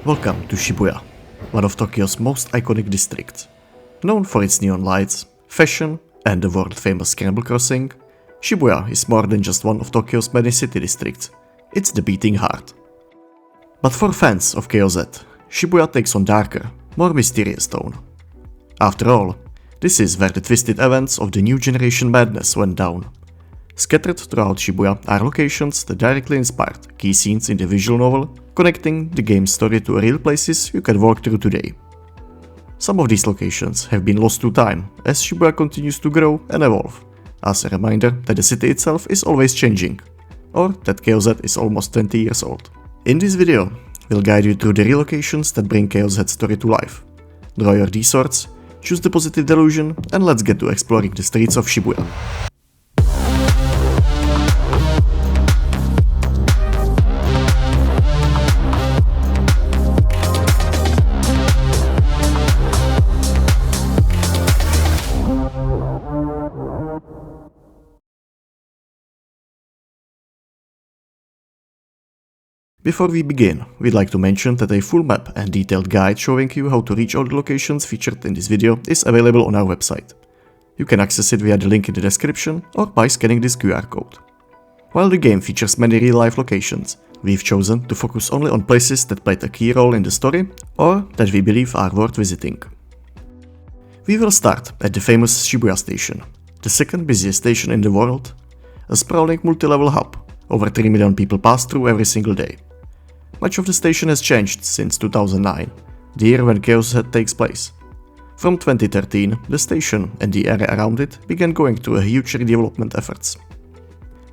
Welcome to Shibuya, one of Tokyo's most iconic districts. Known for its neon lights, fashion, and the world-famous Scramble Crossing, Shibuya is more than just one of Tokyo's many city districts. It's the beating heart. But for fans of KOZ, Shibuya takes on darker, more mysterious tone. After all, this is where the twisted events of the new generation madness went down. Scattered throughout Shibuya are locations that directly inspired key scenes in the visual novel, connecting the game's story to real places you can walk through today. Some of these locations have been lost to time as Shibuya continues to grow and evolve, as a reminder that the city itself is always changing, or that KOZ is almost 20 years old. In this video, we'll guide you through the real locations that bring KOZ's story to life. Draw your D-swords, choose the positive delusion, and let's get to exploring the streets of Shibuya. Before we begin, we'd like to mention that a full map and detailed guide showing you how to reach all the locations featured in this video is available on our website. You can access it via the link in the description or by scanning this QR code. While the game features many real-life locations, we've chosen to focus only on places that played a key role in the story or that we believe are worth visiting. We will start at the famous Shibuya Station, the second busiest station in the world, a sprawling multi-level hub. Over 3 million people pass through every single day. Much of the station has changed since 2009, the year when KOZ takes place. From 2013, the station and the area around it began going through a huge redevelopment efforts.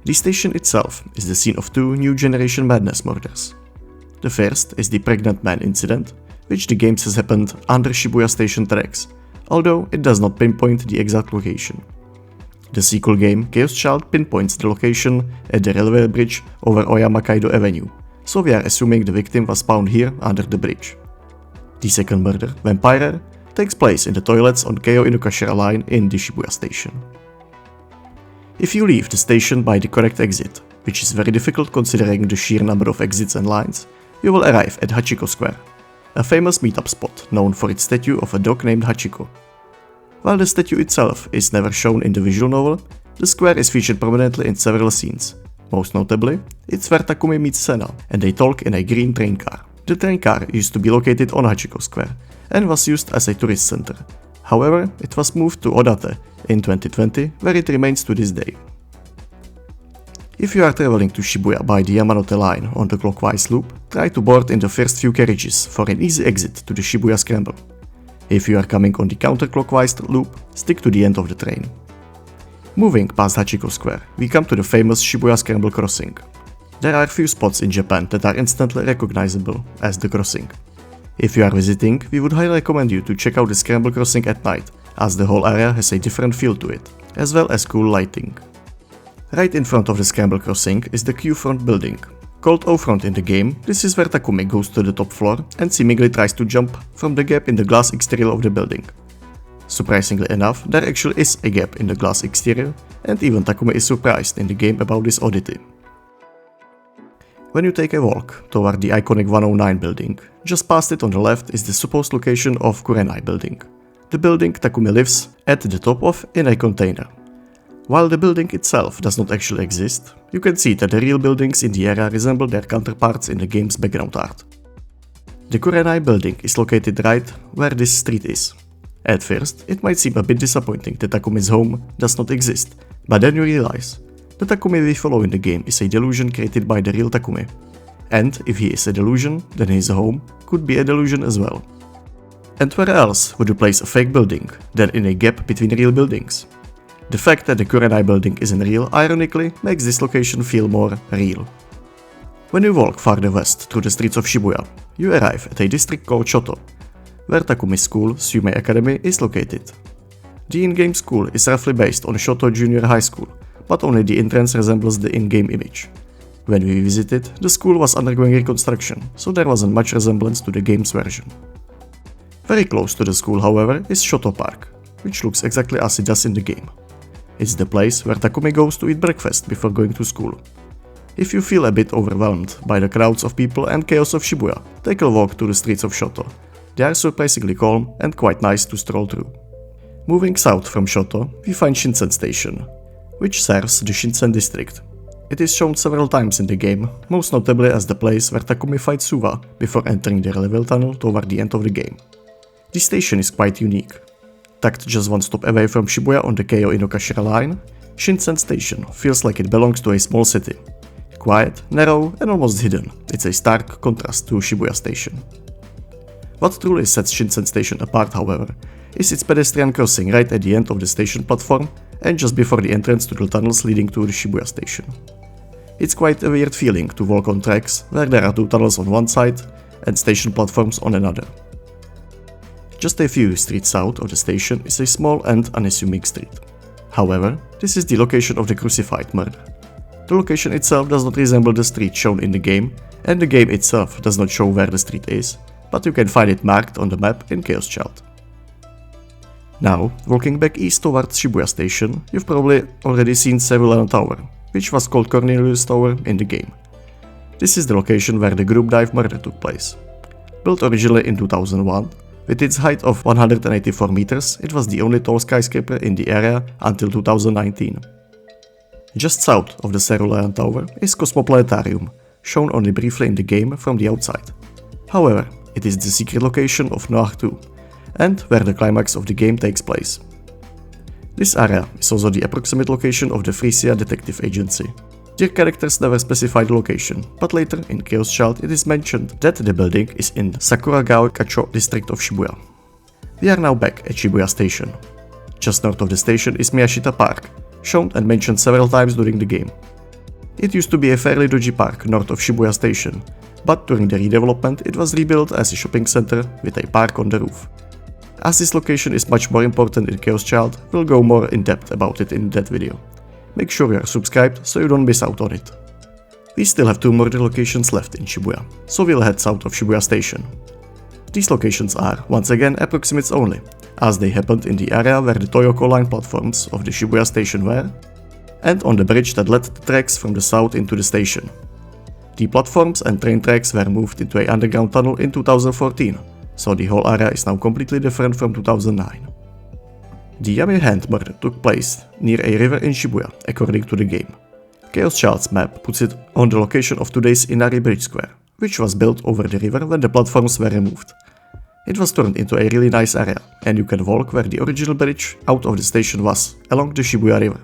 The station itself is the scene of two new generation madness murders. The first is the pregnant man incident, which the game says happened under Shibuya Station tracks, although it does not pinpoint the exact location. The sequel game, Chaos Child, pinpoints the location at the railway bridge over Oyama-Kaido Avenue, so we are assuming the victim was found here under the bridge. The second murder, Vampire, takes place in the toilets on Keio Inukashira line in the Shibuya Station. If you leave the station by the correct exit, which is very difficult considering the sheer number of exits and lines, you will arrive at Hachiko Square, a famous meetup spot known for its statue of a dog named Hachiko. While the statue itself is never shown in the visual novel, the square is featured prominently in several scenes. Most notably, it's where Takumi meets Sena and they talk in a green train car. The train car used to be located on Hachiko Square and was used as a tourist center. However, it was moved to Odate in 2020, where it remains to this day. If you are traveling to Shibuya by the Yamanote line on the clockwise loop, try to board in the first few carriages for an easy exit to the Shibuya Scramble. If you are coming on the counterclockwise loop, stick to the end of the train. Moving past Hachiko Square, we come to the famous Shibuya Scramble Crossing. There are few spots in Japan that are instantly recognizable as the crossing. If you are visiting, we would highly recommend you to check out the Scramble Crossing at night, as the whole area has a different feel to it, as well as cool lighting. Right in front of the Scramble Crossing is the Q-front building. Called O-front in the game, this is where Takumi goes to the top floor and seemingly tries to jump from the gap in the glass exterior of the building. Surprisingly enough, there actually is a gap in the glass exterior, and even Takumi is surprised in the game about this oddity. When you take a walk toward the iconic 109 building, just past it on the left is the supposed location of Kurenai Building, the building Takumi lives at the top of in a container. While the building itself does not actually exist, you can see that the real buildings in the area resemble their counterparts in the game's background art. The Kurenai Building is located right where this street is. At first, it might seem a bit disappointing that Takumi's home does not exist, but then you realize the Takumi we follow in the game is a delusion created by the real Takumi. And if he is a delusion, then his home could be a delusion as well. And where else would you place a fake building than in a gap between real buildings? The fact that the Kurenai Building isn't real, ironically, makes this location feel more real. When you walk farther west through the streets of Shibuya, you arrive at a district called Shoto, where Takumi's school, Suimei Academy, is located. The in-game school is roughly based on Shoto Junior High School, but only the entrance resembles the in-game image. When we visited, the school was undergoing reconstruction, so there wasn't much resemblance to the game's version. Very close to the school, however, is Shoto Park, which looks exactly as it does in the game. It's the place where Takumi goes to eat breakfast before going to school. If you feel a bit overwhelmed by the crowds of people and chaos of Shibuya, take a walk through the streets of Shoto. They are surprisingly calm and quite nice to stroll through. Moving south from Shoto, we find Shinsen Station, which serves the Shinsen district. It is shown several times in the game, most notably as the place where Takumi fights Suwa before entering the railway tunnel toward the end of the game. This station is quite unique. Tucked just one stop away from Shibuya on the Keio-Inokashira line, Shinsen Station feels like it belongs to a small city. Quiet, narrow and almost hidden, it's a stark contrast to Shibuya Station. What truly sets Shinsen Station apart, however, is its pedestrian crossing right at the end of the station platform and just before the entrance to the tunnels leading to the Shibuya Station. It's quite a weird feeling to walk on tracks where there are two tunnels on one side and station platforms on another. Just a few streets south of the station is a small and unassuming street. However, this is the location of the crucified murder. The location itself does not resemble the street shown in the game, and the game itself does not show where the street is, but you can find it marked on the map in Chaos Child. Now, walking back east towards Shibuya Station, you've probably already seen Cerulean Tower, which was called Cornelius Tower in the game. This is the location where the group dive murder took place. Built originally in 2001, with its height of 184 meters, it was the only tall skyscraper in the area until 2019. Just south of the Cerulean Tower is Cosmo Planetarium, shown only briefly in the game from the outside. However, it is the secret location of Noir 2, and where the climax of the game takes place. This area is also the approximate location of the Freesia detective agency. Their characters never specify the location, but later in Chaos Child it is mentioned that the building is in Sakuragaokacho district of Shibuya. We are now back at Shibuya Station. Just north of the station is Miyashita Park, shown and mentioned several times during the game. It used to be a fairly dodgy park north of Shibuya Station, but during the redevelopment it was rebuilt as a shopping center with a park on the roof. As this location is much more important in Chaos Child, we'll go more in depth about it in that video. Make sure you are subscribed so you don't miss out on it. We still have two murder locations left in Shibuya, so we'll head south of Shibuya Station. These locations are, once again, approximates only, as they happened in the area where the Toyoko line platforms of the Shibuya Station were, and on the bridge that led the tracks from the south into the station. The platforms and train tracks were moved into an underground tunnel in 2014, so the whole area is now completely different from 2009. The Yami Hand murder took place near a river in Shibuya, according to the game. Chaos Child's map puts it on the location of today's Inari Bridge Square, which was built over the river when the platforms were removed. It was turned into a really nice area, and you can walk where the original bridge out of the station was, along the Shibuya River.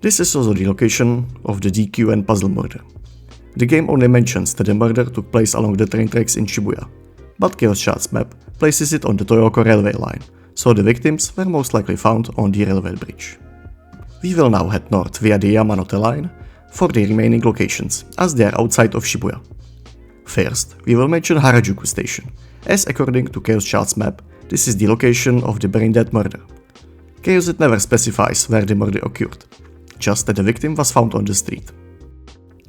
This is also the location of the DQ and puzzle murder. The game only mentions that the murder took place along the train tracks in Shibuya, but Chaos Child's map places it on the Toyoko railway line, so the victims were most likely found on the railway bridge. We will now head north via the Yamanote line for the remaining locations, as they are outside of Shibuya. First, we will mention Harajuku Station, as according to Chaos Child's map, this is the location of the brain dead murder. Chaos it never specifies where the murder occurred, just that the victim was found on the street.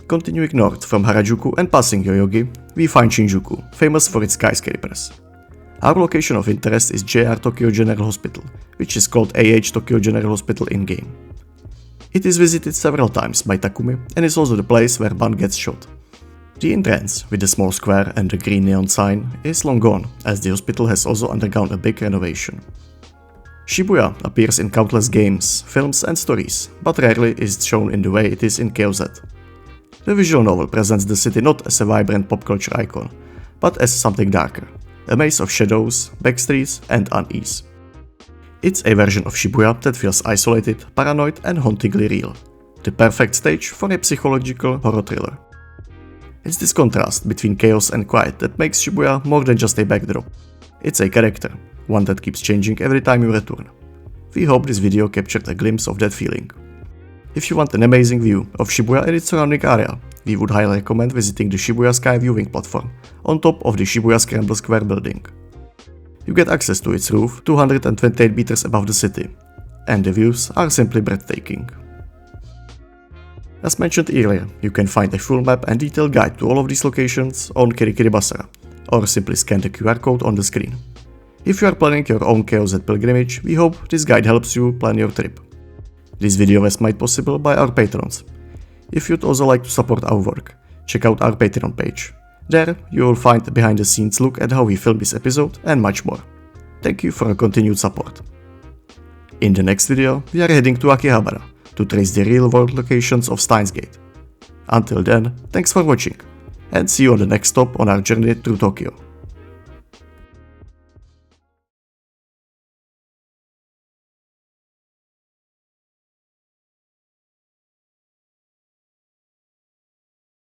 Continuing north from Harajuku and passing Yoyogi, we find Shinjuku, famous for its skyscrapers. Our location of interest is JR Tokyo General Hospital, which is called AH Tokyo General Hospital in-game. It is visited several times by Takumi and is also the place where Ban gets shot. The entrance, with the small square and the green neon sign, is long gone, as the hospital has also undergone a big renovation. Shibuya appears in countless games, films and stories, but rarely is it shown in the way it is in KOZ. The visual novel presents the city not as a vibrant pop culture icon, but as something darker, a maze of shadows, backstreets and unease. It's a version of Shibuya that feels isolated, paranoid and hauntingly real, the perfect stage for a psychological horror thriller. It's this contrast between chaos and quiet that makes Shibuya more than just a backdrop. It's a character, one that keeps changing every time you return. We hope this video captured a glimpse of that feeling. If you want an amazing view of Shibuya and its surrounding area, we would highly recommend visiting the Shibuya Sky viewing platform on top of the Shibuya Scramble Square building. You get access to its roof 228 meters above the city, and the views are simply breathtaking. As mentioned earlier, you can find a full map and detailed guide to all of these locations on Kirikiri Basara, or simply scan the QR code on the screen. If you are planning your own KOZ pilgrimage, we hope this guide helps you plan your trip. This video was made possible by our patrons. If you'd also like to support our work, check out our Patreon page. There, you will find a behind-the-scenes look at how we filmed this episode and much more. Thank you for your continued support. In the next video, we are heading to Akihabara to trace the real-world locations of Steins Gate. Until then, thanks for watching, and see you on the next stop on our journey through Tokyo.